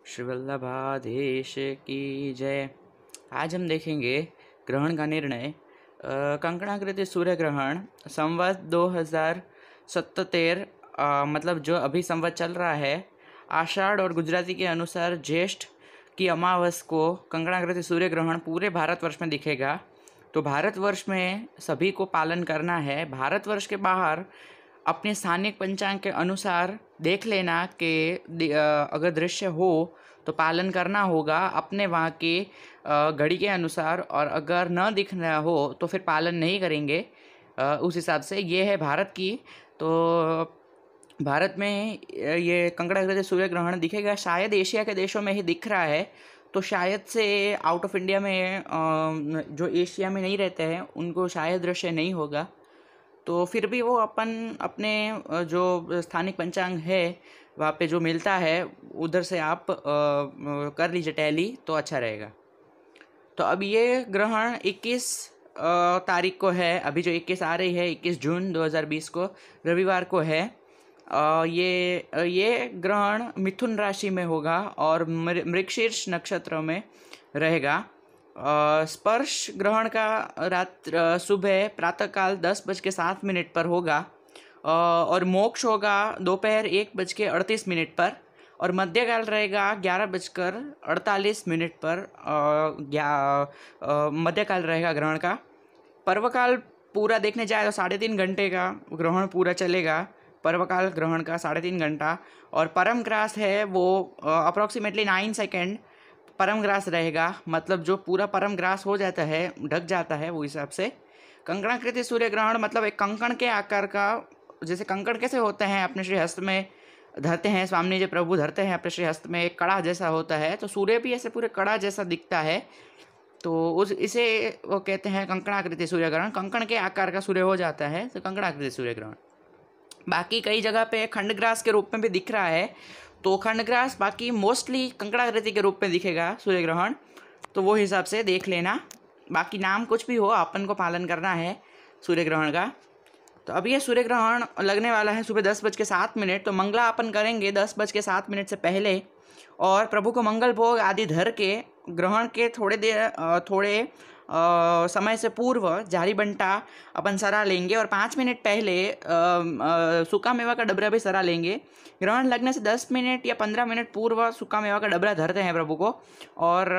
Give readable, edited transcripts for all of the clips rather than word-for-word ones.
श्री वल्लभाधीश की जय। आज हम देखेंगे ग्रहण का निर्णय। कंकणाकृति सूर्य ग्रहण संवत 2077 मतलब जो अभी संवत चल रहा है, आषाढ़ और गुजराती के अनुसार ज्येष्ठ की अमावस को कंकणाकृति सूर्य ग्रहण पूरे भारतवर्ष में दिखेगा। तो भारतवर्ष में सभी को पालन करना है। भारतवर्ष के बाहर अपने स्थानिक पंचांग के अनुसार देख लेना कि अगर दृश्य हो तो पालन करना होगा अपने वहाँ के घड़ी के अनुसार, और अगर न दिखना हो तो फिर पालन नहीं करेंगे। उस हिसाब से ये है भारत की। तो भारत में ये कंकणाकृति सूर्य ग्रहण दिखेगा। शायद एशिया के देशों में ही दिख रहा है, तो शायद से आउट ऑफ इंडिया में जो एशिया में नहीं रहते हैं उनको शायद दृश्य नहीं होगा। तो फिर भी वो अपन अपने जो स्थानिक पंचांग है वहाँ पे जो मिलता है उधर से आप कर लीजिए टैली, तो अच्छा रहेगा। तो अब ये ग्रहण 21 तारीख को है। अभी जो 21 आ रही है, 21 जून 2020 को रविवार को है। ये ग्रहण मिथुन राशि में होगा और मृगशीर्ष नक्षत्र में रहेगा। स्पर्श ग्रहण का सुबह प्रातःकाल 10:07 पर होगा, और मोक्ष होगा दोपहर 1:38 पर, और मध्यकाल रहेगा 11:48 पर। मध्यकाल रहेगा ग्रहण का। पर्वकाल पूरा देखने जाए तो 3.5 घंटे का ग्रहण पूरा चलेगा। पर्वकाल ग्रहण का 3.5 घंटा, और परम ग्रास है वो अप्रॉक्सीमेटली 9 सेकेंड परम ग्रास रहेगा। मतलब जो पूरा परम ग्रास हो जाता है, ढक जाता है, वो हिसाब से। कंकणाकृति सूर्य ग्रहण मतलब एक कंकण के आकार का, जैसे कंकण कैसे होते हैं अपने श्री हस्त में धरते हैं, स्वामी जी प्रभु धरते हैं अपने श्री हस्त में, एक कड़ा जैसा होता है, तो सूर्य भी ऐसे पूरे कड़ा जैसा दिखता है। तो इसे वो कहते हैं कंकणाकृति सूर्य ग्रहण। कंकण के आकार का सूर्य हो जाता है तो कंकणाकृति सूर्य ग्रहण। बाकी कई जगह पे खंडग्रास के रूप में भी दिख रहा है, तो खंडग्रास बाकी मोस्टली कंकणाकृति के रूप में दिखेगा सूर्य ग्रहण। तो वो हिसाब से देख लेना। बाकी नाम कुछ भी हो, अपन को पालन करना है सूर्य ग्रहण का। तो अब ये सूर्य ग्रहण लगने वाला है सुबह 10:07। तो मंगला अपन करेंगे 10:07 से पहले, और प्रभु को मंगल भोग आदि धर के ग्रहण के थोड़े समय से पूर्व जारी बंटा अपन सरा लेंगे, और 5 मिनट पहले सूखा मेवा का डबरा भी सरा लेंगे। ग्रहण लगने से 10 मिनट या 15 मिनट पूर्व सूखा मेवा का डबरा धरते हैं प्रभु को, और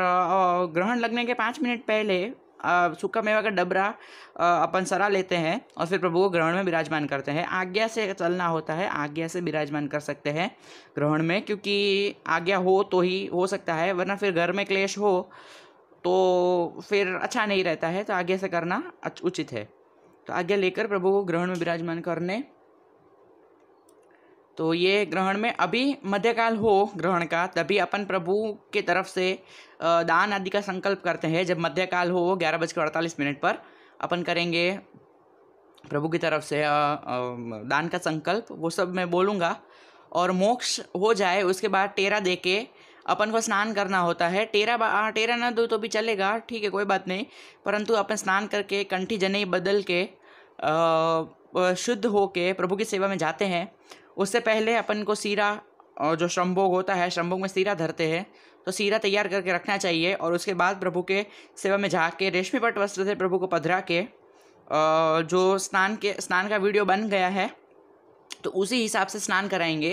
ग्रहण लगने के 5 मिनट पहले सूखा मेवा का डबरा अपन सरा लेते हैं, और फिर प्रभु को ग्रहण में विराजमान करते हैं। आज्ञा से चलना होता है, आज्ञा से विराजमान कर सकते हैं ग्रहण में, क्योंकि आज्ञा हो तो ही हो सकता है, वरना फिर घर में क्लेश हो तो फिर अच्छा नहीं रहता है। तो आज्ञा से करना उचित है। तो आज्ञा लेकर प्रभु को ग्रहण में विराजमान करने। तो ये ग्रहण में अभी मध्यकाल हो ग्रहण का, तभी अपन प्रभु के तरफ से दान आदि का संकल्प करते हैं। जब मध्यकाल हो 11:48 पर अपन करेंगे प्रभु की तरफ से दान का संकल्प, वो सब मैं बोलूँगा। और मोक्ष हो जाए उसके बाद टेरा दे के अपन को स्नान करना होता है। टेरा ना दो तो भी चलेगा, ठीक है, कोई बात नहीं, परंतु अपन स्नान करके कंठी जनेई बदल के शुद्ध होके प्रभु की सेवा में जाते हैं। उससे पहले अपन को सीरा, जो श्रमभोग होता है, श्रमभोग में सीरा धरते हैं, तो सीरा तैयार करके रखना चाहिए। और उसके बाद प्रभु के सेवा में जाके रेशमी पट वस्त्र से प्रभु को पधरा के जो स्नान का वीडियो बन गया है तो उसी हिसाब से स्नान कराएंगे।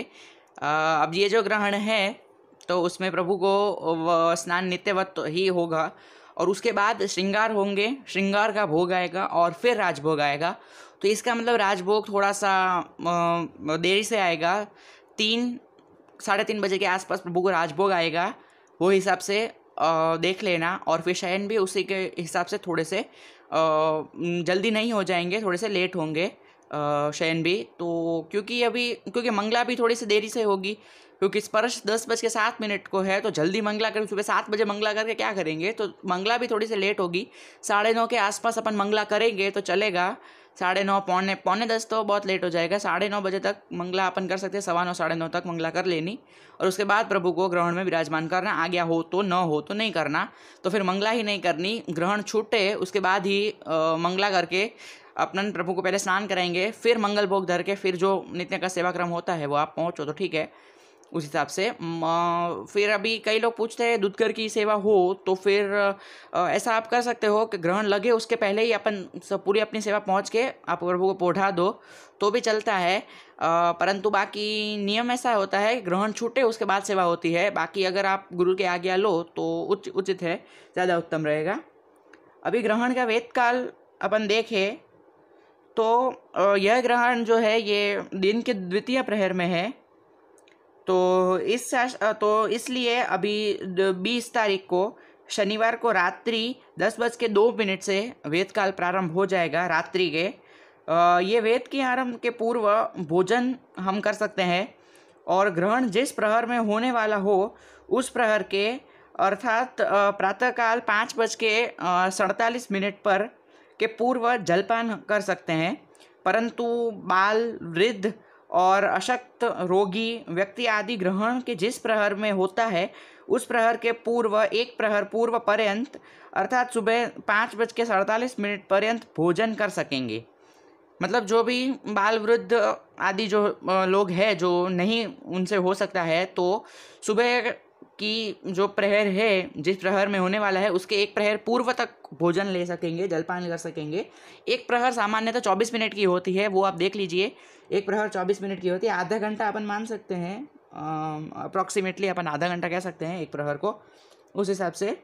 अब ये जो ग्रहण है तो उसमें प्रभु को स्नान नित्यवत ही होगा, और उसके बाद श्रृंगार होंगे, श्रृंगार का भोग आएगा और फिर राजभोग आएगा। तो इसका मतलब राजभोग थोड़ा सा देरी से आएगा, 3-3:30 बजे के आसपास प्रभु को राजभोग आएगा, वो हिसाब से देख लेना। और फिर शयन भी उसी के हिसाब से थोड़े से जल्दी नहीं हो जाएंगे, थोड़े से लेट होंगे शयन भी। तो क्योंकि मंगला भी थोड़ी सी देरी से होगी, क्योंकि स्पर्श 10:07 को है, तो जल्दी मंगला करें सुबह 7 बजे मंगला करके क्या करेंगे, तो मंगला भी थोड़ी सी लेट होगी। 9:30 के आसपास अपन मंगला करेंगे तो चलेगा। 9:30 पौने 10 तो बहुत लेट हो जाएगा। 9:30 बजे तक मंगला अपन कर सकते हैं, 9:15 9:30 तक मंगला कर लेनी, और उसके बाद प्रभु को ग्रहण में विराजमान करना। आज्ञा हो तो, न हो तो नहीं करना। तो फिर मंगला ही नहीं करनी, ग्रहण छूटे उसके बाद ही मंगला करके अपन प्रभु को पहले स्नान कराएंगे, फिर मंगल भोग धर के फिर जो नित्य का सेवा क्रम होता है वो आप पहुँचो तो ठीक है। उस हिसाब से फिर अभी कई लोग पूछते हैं दूधकर की सेवा हो तो फिर ऐसा आप कर सकते हो कि ग्रहण लगे उसके पहले ही अपन सब पूरी अपनी सेवा पहुंच के आप प्रभु को पहुँचा दो तो भी चलता है। परंतु बाकी नियम ऐसा होता है ग्रहण छूटे उसके बाद सेवा होती है। बाकी अगर आप गुरु की आज्ञा लो तो उचित है, ज़्यादा उत्तम रहेगा। अभी ग्रहण का वेद काल अपन देखें तो यह ग्रहण जो है ये दिन के द्वितीय प्रहर में है। तो इसलिए अभी 20 तारीख को शनिवार को रात्रि 10:02 से वेद काल प्रारंभ हो जाएगा रात्रि के। ये वेद के आरंभ के पूर्व भोजन हम कर सकते हैं और ग्रहण जिस प्रहर में होने वाला हो उस प्रहर के अर्थात प्रातःकाल 5:47 पर के पूर्व जलपान कर सकते हैं। परंतु बाल, वृद्ध और अशक्त, रोगी व्यक्ति आदि ग्रहण के जिस प्रहर में होता है उस प्रहर के पूर्व 1 प्रहर पूर्व पर्यंत अर्थात सुबह 5:47 पर्यंत भोजन कर सकेंगे। मतलब जो भी बाल, वृद्ध आदि जो लोग हैं जो नहीं उनसे हो सकता है तो सुबह की जो प्रहर है जिस प्रहर में होने वाला है उसके 1 प्रहर पूर्व तक भोजन ले सकेंगे, जलपान कर सकेंगे। 1 प्रहर सामान्यतः 24 मिनट की होती है, वो आप देख लीजिए। 1 प्रहर 24 मिनट की होती है, आधा घंटा अपन मान सकते हैं, अप्रॉक्सीमेटली अपन आधा घंटा कह सकते हैं 1 प्रहर को उस हिसाब से।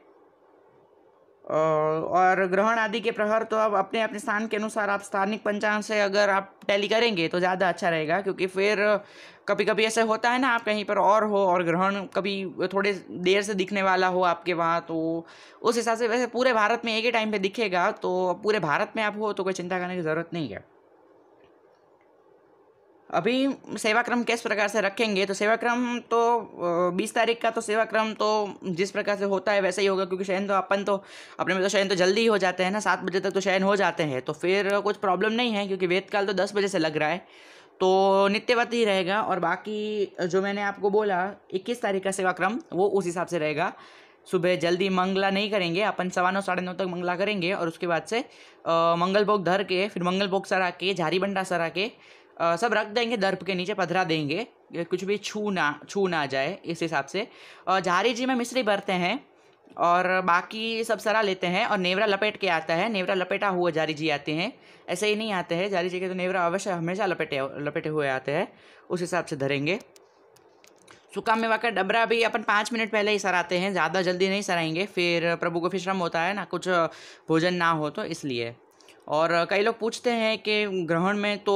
और ग्रहण आदि के प्रहर तो अब अपने अपने स्थान के अनुसार आप स्थानिक पंचांग से अगर आप टैली करेंगे तो ज़्यादा अच्छा रहेगा, क्योंकि फिर कभी कभी ऐसे होता है ना आप कहीं पर और हो और ग्रहण कभी थोड़े देर से दिखने वाला हो आपके वहाँ, तो उस हिसाब से वैसे पूरे भारत में एक ही टाइम पे दिखेगा तो पूरे भारत में आप हो तो कोई चिंता करने की ज़रूरत नहीं है। अभी सेवाक्रम किस प्रकार से रखेंगे तो सेवाक्रम तो 20 तारीख का तो सेवाक्रम तो जिस प्रकार से होता है वैसे ही होगा, क्योंकि शयन तो अपन तो अपने में तो शयन तो जल्दी ही हो जाते हैं ना, 7 बजे तक तो शयन हो जाते हैं, तो फिर कुछ प्रॉब्लम नहीं है क्योंकि वेद काल तो 10 बजे से लग रहा है तो नित्यवत ही रहेगा। और बाकी जो मैंने आपको बोला 21 तारीख का सेवाक्रम वो उस हिसाब से रहेगा। सुबह जल्दी मंगला नहीं करेंगे अपन, 9:15 9:30 तक मंगला करेंगे और उसके बाद से मंगल भोग धर के फिर मंगल भोग सरा के झारी बंडा सरा के सब रख देंगे, दर्प के नीचे पधरा देंगे, कुछ भी छू ना जाए इस हिसाब से। झारी जी में मिश्री भरते हैं और बाकी सब सरा लेते हैं और नेवरा लपेट के आता है, नेवरा लपेटा हुआ झारी जी आते हैं, ऐसे ही नहीं आते हैं झारी जी के, तो नेवरा अवश्य हमेशा लपेटे हुए आते हैं, उस हिसाब से धरेंगे। सूखा मेवा का डबरा भी अपन 5 मिनट पहले ही सराते हैं, ज़्यादा जल्दी नहीं सराएंगे, फिर प्रभु को फिर श्रम होता है ना, कुछ भोजन ना हो तो इसलिए। और कई लोग पूछते हैं कि ग्रहण में तो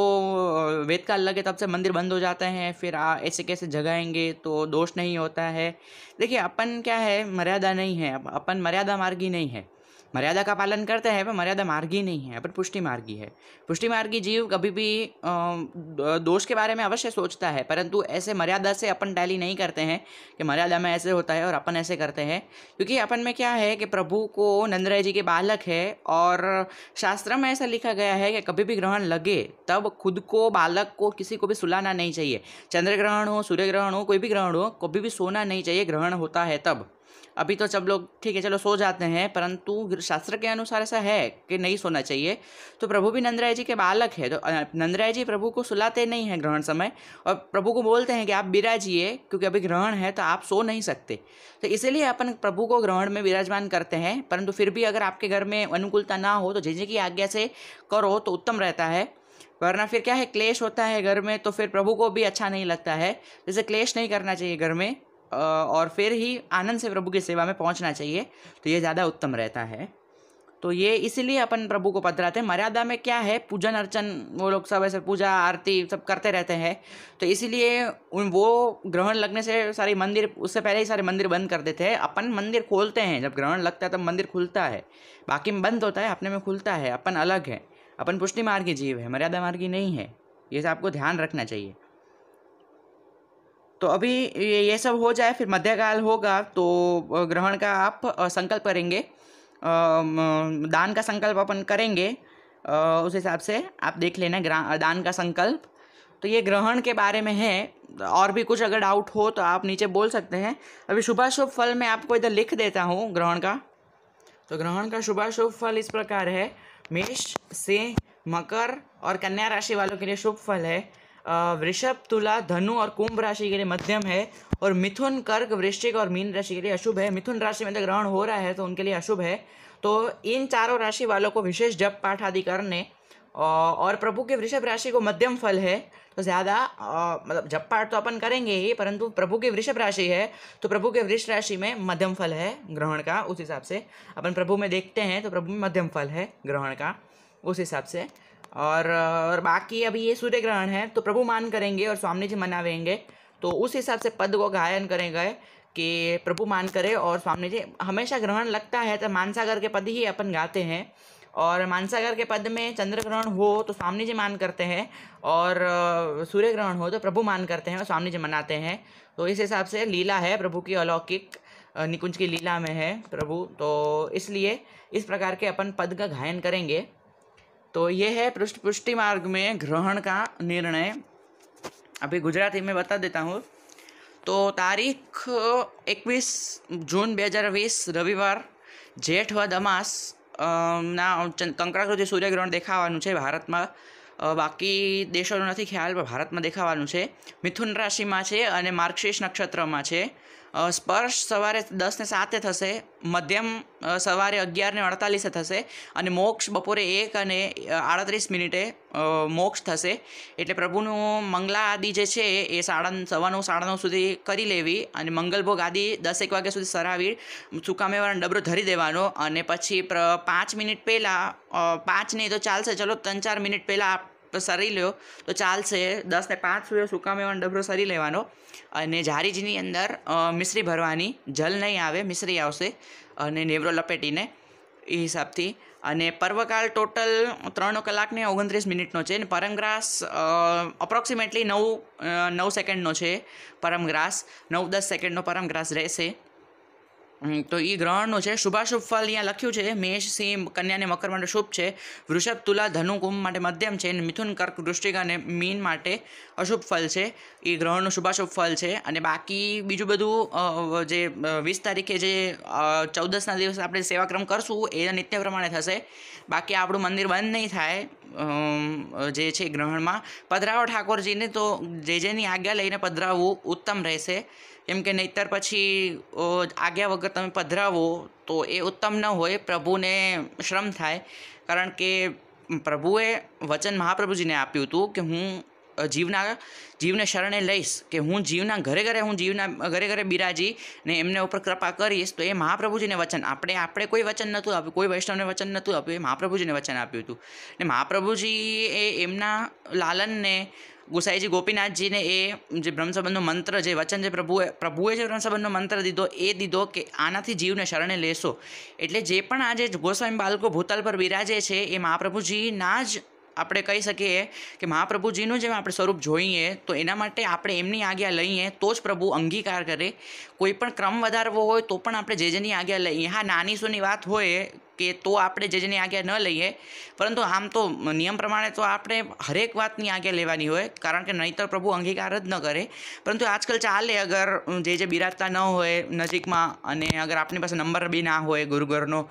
वेद काल लगे तब से मंदिर बंद हो जाते हैं, फिर ऐसे कैसे जगाएंगे तो दोष नहीं होता है। देखिए अपन क्या है, मर्यादा नहीं है, अपन मर्यादा मार्गी नहीं है, मर्यादा का पालन करते हैं पर मर्यादा मार्गी नहीं है, अपन पुष्टि मार्गी है। पुष्टि मार्गी जीव कभी भी दोष के बारे में अवश्य सोचता है, परंतु ऐसे मर्यादा से अपन टैली नहीं करते हैं कि मर्यादा में ऐसे होता है और अपन ऐसे करते हैं, क्योंकि अपन में क्या है कि प्रभु को नंदराय जी के बालक है और शास्त्र में ऐसा लिखा गया है कि कभी भी ग्रहण लगे तब खुद को, बालक को, किसी को भी सुलाना नहीं चाहिए। चंद्र ग्रहण हो, सूर्य ग्रहण हो, कोई भी ग्रहण हो, कभी भी सोना नहीं चाहिए, ग्रहण होता है तब। अभी तो सब लोग ठीक है चलो सो जाते हैं, परंतु शास्त्र के अनुसार ऐसा है कि नहीं सोना चाहिए। तो प्रभु भी नंदराय जी के बालक है, तो नंदराय जी प्रभु को सुलाते नहीं हैं ग्रहण समय और प्रभु को बोलते हैं कि आप विराजिए, क्योंकि अभी ग्रहण है तो आप सो नहीं सकते। तो इसीलिए अपन प्रभु को ग्रहण में विराजमान करते हैं, परंतु फिर भी अगर आपके घर में अनुकूलता ना हो तो जी की आज्ञा से करो तो उत्तम रहता है, वरना फिर क्या है क्लेश होता है घर में तो फिर प्रभु को भी अच्छा नहीं लगता है। जैसे क्लेश नहीं करना चाहिए घर में और फिर ही आनंद से प्रभु की सेवा में पहुंचना चाहिए, तो ये ज़्यादा उत्तम रहता है। तो ये इसीलिए अपन प्रभु को पधराते हैं। मर्यादा में क्या है, पूजन अर्चन वो लोग सब ऐसे पूजा आरती सब करते रहते हैं, तो इसीलिए वो ग्रहण लगने से सारे मंदिर, उससे पहले ही सारे मंदिर बंद कर देते हैं। अपन मंदिर खोलते हैं, जब ग्रहण लगता है तब मंदिर खुलता है, बाकी में बंद होता है, अपने में खुलता है। अपन अलग है, अपन पुष्टि मार्गी जीव है, मर्यादा मार्गी नहीं है, ये आपको ध्यान रखना चाहिए। तो अभी ये सब हो जाए, फिर मध्यकाल होगा तो ग्रहण का आप संकल्प करेंगे, दान का संकल्प अपन करेंगे, उस हिसाब से आप देख लेना दान का संकल्प। तो ये ग्रहण के बारे में है, और भी कुछ अगर डाउट हो तो आप नीचे बोल सकते हैं। अभी शुभाशुभ फल मैं आपको इधर लिख देता हूँ ग्रहण का। तो ग्रहण का शुभाशुभ फल इस प्रकार है, मेष से मकर और कन्या राशि वालों के लिए शुभ फल है वृषभ, तुला, धनु और कुंभ राशि के लिए मध्यम है, और मिथुन, कर्क, वृश्चिक और मीन राशि के लिए अशुभ है। मिथुन राशि में तो ग्रहण हो रहा है तो उनके लिए अशुभ है। तो इन चारों राशि वालों को विशेष जप पाठ आदि करने, और प्रभु के वृषभ राशि को मध्यम फल है तो ज़्यादा मतलब जप पाठ तो अपन करेंगे ही, परंतु प्रभु की वृषभ राशि है तो प्रभु के वृष राशि में मध्यम फल है ग्रहण का। उस हिसाब से अपन प्रभु में देखते हैं तो प्रभु में मध्यम फल है ग्रहण का उस हिसाब से। और बाकी अभी ये सूर्य ग्रहण है तो प्रभु मान करेंगे और स्वामी जी मनावेंगे, तो उस हिसाब से पद को गायन करेंगे कि प्रभु मान करे और स्वामी जी। हमेशा ग्रहण लगता है तो मानसागर के पद ही अपन गाते हैं, और मानसागर के पद में चंद्र ग्रहण हो तो स्वामी जी मान करते हैं, और सूर्य ग्रहण हो तो प्रभु मान करते हैं और स्वामी जी मनाते हैं। तो इस हिसाब से लीला है प्रभु की, अलौकिक निकुंज की लीला में है प्रभु, तो इसलिए इस प्रकार के अपन पद का गायन करेंगे। तो ये है पुष्टि मार्ग में ग्रहण का निर्णय। अभी गुजराती में बता देता हूँ। तो तारीख 21 जून 2020 રવિવાર જેઠ વદ અમાસ ના કંકરાકૃતિ સૂર્યગ્રહણ દેખાવાનું છે ભારતમાં। બાકી દેશોનો નથી ખ્યાલ, પણ ભારતમાં દેખાવાનું છે। મિથુન રાશિમાં છે અને માર્ગશીર્ષ નક્ષત્રમાં છે। સ્પર્શ સવારે 10:07 થશે, મધ્યમ સવારે 11:48 થશે, અને મોક્ષ બપોરે 1:38 મોક્ષ થશે। એટલે પ્રભુનું મંગલા આદિ જે છે એ 9:15 9:30 સુધી કરી લેવી, અને મંગલભોગ આદિ 10-1 વાગ્યા સુધી સરાવી સુકામેવાળાનો ડબરો ધરી દેવાનો, અને પછી 5 મિનિટ પહેલાં 5 નહીં તો ચાલશે, ચલો 3-4 મિનિટ પહેલાં સરી લ્યો તો ચાલશે। 10:05 સુધી સુકામેવાનો ડબરો સરી લેવાનો, અને જારીજીની અંદર મિશ્રી ભરવાની, જલ નહીં આવે મિશ્રી આવશે, અને નેવરો લપેટીને એ હિસાબથી। અને પર્વકાળ ટોટલ 3 કલાક ને 29 મિનિટનો છે, અને પરમગ્રાસ અપ્રોક્સિમેટલી 9 સેકન્ડનો છે પરમગ્રાસ, 9-10 સેકન્ડનો પરમગ્રાસ રહેશે। તો એ ગ્રહણનું છે। શુભાશુભ ફલ અહીંયા લખ્યું છે, મેષ, સિંહ, કન્યા અને મકર માટે શુભ છે, વૃષભ, તુલા, ધનુ, કુંભ માટે મધ્યમ છે, અને મિથુન, કર્ક, વૃશ્ચિક અને મીન માટે અશુભ ફલ છે। એ ગ્રહણનું શુભાશુભ ફલ છે। અને બાકી બીજું બધું જે 20 તારીખે જે 14ના દિવસે આપણે સેવાક્રમ કરશું એ નિત્ય પ્રમાણે થશે। બાકી આપણું મંદિર બંધ નહીં થાય જે છે ગ્રહણમાં। પધરાવો ઠાકોરજીને, તો જેની આજ્ઞા લઈને પધરાવવું ઉત્તમ રહેશે, કેમ કે નહીંતર પછી આજ્ઞા વગર તમે પધરાવો તો એ ઉત્તમ ન હોય, પ્રભુને શ્રમ થાય। કારણ કે પ્રભુએ વચન મહાપ્રભુજીને આપ્યું હતું કે હું જીવને શરણે લઈશ, કે હું જીવના ઘરે બિરાજી ને એમને ઉપર કૃપા કરીશ। તો એ મહાપ્રભુજીને વચન, આપણે કોઈ વચન નહોતું આપ્યું, કોઈ વૈષ્ણવને વચન નહોતું આપ્યું, એ મહાપ્રભુજીને વચન આપ્યું હતું। ને મહાપ્રભુજી એ એમના લાલનને ગુસાઈજી ગોપીનાથજીને એ જે બ્રહ્મસંબંધનો મંત્ર, જે વચન જે પ્રભુએ જે બ્રહ્મસંબંધનો મંત્ર દીધો એ દીધો કે આનાથી જીવને શરણે લેશો। એટલે જે પણ આજે ગોસ્વામી બાળકો ભૂતલ પર બિરાજે છે એ મહાપ્રભુજીના જ આપણે કહી શકીએ કે મહાપ્રભુજીનું જેમ આપણે સ્વરૂપ જોઈએ, તો એના માટે આપણે એમની આજ્ઞા લઈએ તો જ પ્રભુ અંગીકાર કરે। કોઈ પણ ક્રમ વધારવો હોય તો પણ આપણે જેની આજ્ઞા લઈએ। હા, નાની સૂની વાત હોય કે તો આપણે જેની આજ્ઞા ન લઈએ, પરંતુ આમ તો નિયમ પ્રમાણે તો આપણે હરેક વાતની આજ્ઞા લેવાની હોય, કારણ કે નહીંતર પ્રભુ અંગીકાર જ ન કરે। પરંતુ આજકાલ ચાલે, અગર જે બિરાજતા ન હોય નજીકમાં, અને અગર આપણી પાસે નંબર બી ના હોય ગુરુઘરનો,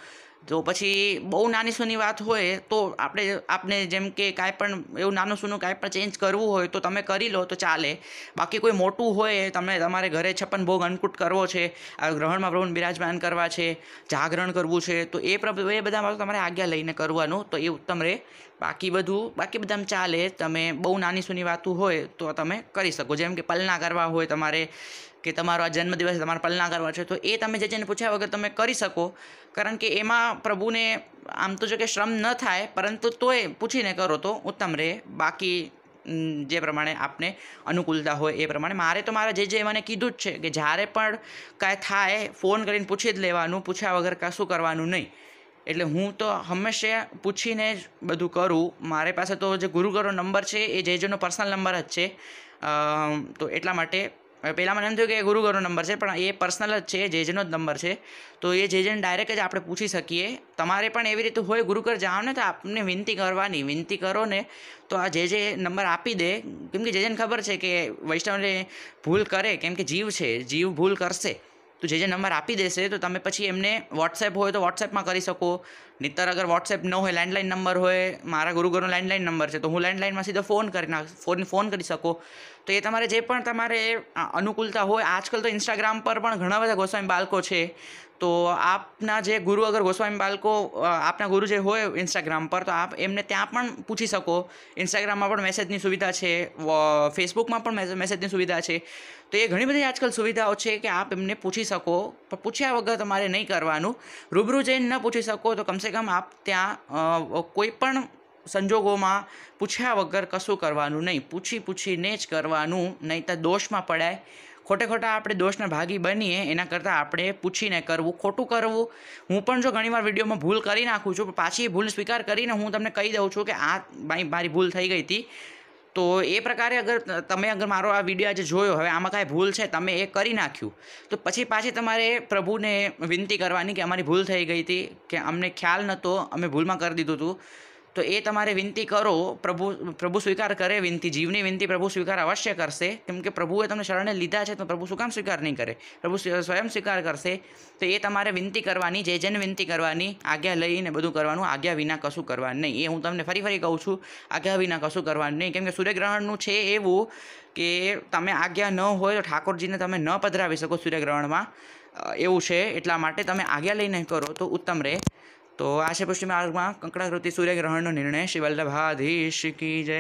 તો પછી બહુ નાની સૂની વાત હોય તો આપણે જેમ કે કાંઈ પણ એવું નાનું સૂનું કાંઈ પણ ચેન્જ કરવું હોય તો તમે કરી લો તો ચાલે। બાકી કોઈ મોટું હોય, તમારે ઘરે 56 ભોગ અન્નકૂટ કરવો છે, આ ગ્રહણમાં પ્રભુને બિરાજમાન કરવા છે, જાગરણ કરવું છે, તો એ બધામાં તમારે આજ્ઞા લઈને કરવાનું, તો એ ઉત્તમ રહે। બાકી બધામાં ચાલે, તમે બહુ નાની સૂની વાતું હોય તો તમે કરી શકો। જેમ કે પલના કરવા હોય તમારે, કે તમારો આ જન્મદિવસે તમારે પલના કરવા છે, તો એ તમે જેને પૂછ્યા વગર તમે કરી શકો, કારણ કે એમાં પ્રભુને આમ તો જો કે શ્રમ ન થાય, પરંતુ તોય પૂછીને કરો તો ઉત્તમ રહે। બાકી જે પ્રમાણે આપને અનુકૂળતા હોય એ પ્રમાણે મારે તો મારા જે મને કીધું જ છે કે જ્યારે પણ કાંઈ થાય ફોન કરીને પૂછી જ લેવાનું, પૂછ્યા વગર કશું કરવાનું નહીં। એટલે હું તો હંમેશા પૂછીને જ બધું કરું। મારી પાસે તો જે ગુરુઘરનો નંબર છે એ જેનો પર્સનલ નંબર જ છે, તો એટલા માટે પહેલાં મને એમ થયું કે ગુરુઘરનો નંબર છે, પણ એ પર્સનલ જ છે, જેનો જ નંબર છે, તો એ જેને ડાયરેક્ટ જ આપણે પૂછી શકીએ। તમારે પણ એવી રીતે હોય, ગુરુઘર જાઓ ને તો આપને વિનંતી કરવાની, વિનંતી કરો ને તો આ જે નંબર આપી દે, કેમ કે જેને ખબર છે કે વૈષ્ણવને ભૂલ કરે, કેમ કે જીવ છે, જીવ ભૂલ કરશે, તો જે નંબર આપી દેશે તો તમે પછી એમને વોટ્સએપ હોય તો વોટ્સએપમાં કરી શકો, નહીંતર અગર વોટ્સએપ ન હોય, લેન્ડલાઇન નંબર હોય, મારા ગુરુગરનો લેન્ડલાઇન નંબર છે તો હું લેન્ડલાઇનમાં સીધો ફોન કરી શકો. તો એ તમારે જે પણ તમારે અનુકૂળતા હોય. આજકાલ તો ઇન્સ્ટાગ્રામ પર પણ ઘણા બધા ગોસ્વામી બાળકો છે, તો આપના જે ગુરુ અગર ગોસ્વામી બાળકો આપના ગુરુ જે હોય ઇન્સ્ટાગ્રામ પર, તો આપ એમને ત્યાં પણ પૂછી શકો. ઇન્સ્ટાગ્રામમાં પણ મેસેજની સુવિધા છે, ફેસબુકમાં પણ મેસેજની સુવિધા છે. તો એ ઘણી બધી આજકાલ સુવિધાઓ છે કે આપ એમને પૂછી શકો, પણ પૂછ્યા વગર તમારે નહીં કરવાનું. રૂબરૂ જઈને ન પૂછી શકો તો કમસે કમ આપ ત્યાં કોઈ પણ સંજોગોમાં પૂછ્યા વગર કશું કરવાનું નહીં. પૂછીને જ કરવાનું, નહીં તો દોષમાં પડાય. ખોટા આપણે દોષના ભાગી બનીએ એના કરતાં આપણે પૂછીને કરવું. ખોટું કરવું, હું પણ જો ઘણીવાર વિડીયોમાં ભૂલ કરી નાખું છું, પણ પાછી ભૂલ સ્વીકાર કરીને હું તમને કહી દઉં છું કે આ મારી ભૂલ થઈ ગઈ હતી. તો એ પ્રકારે અગર મારો આ વિડીયો આજે જોયો, હવે આમાં કાંઈ ભૂલ છે, તમે એ કરી નાખ્યું, તો પાછી તમારે પ્રભુને વિનંતી કરવાની કે અમારી ભૂલ થઈ ગઈ હતી, કે અમને ખ્યાલ નહોતો, અમે ભૂલમાં કરી દીધું હતું. તો એ તમારે વિનંતી કરો, પ્રભુ સ્વીકાર કરે વિનંતી. જીવની વિનંતી પ્રભુ સ્વીકાર અવશ્ય કરશે, કેમ કે પ્રભુએ તમને શરણે લીધા છે, તો પ્રભુ શું કામ સ્વીકાર નહીં કરે? પ્રભુ સ્વયં સ્વીકાર કરશે. તો એ તમારે વિનંતી કરવાની, જેને વિનંતી કરવાની, આજ્ઞા લઈને બધું કરવાનું, આજ્ઞા વિના કશું કરવાનું નહીં. એ હું તમને ફરી કહું છું, આજ્ઞા વિના કશું કરવાનું નહીં. કેમ કે સૂર્યગ્રહણનું છે એવું કે તમે આજ્ઞા ન હોય તો ઠાકોરજીને તમે ન પધરાવી શકો સૂર્યગ્રહણમાં, એવું છે. એટલા માટે તમે આજ્ઞા લઈને કરો તો ઉત્તમ રહે. તો આ છે પશ્ચિમ માર્ગમાં કંકણાકૃતિ સૂર્યગ્રહણનો નિર્ણય. શ્રી વલ્લભાધીશ કી જય.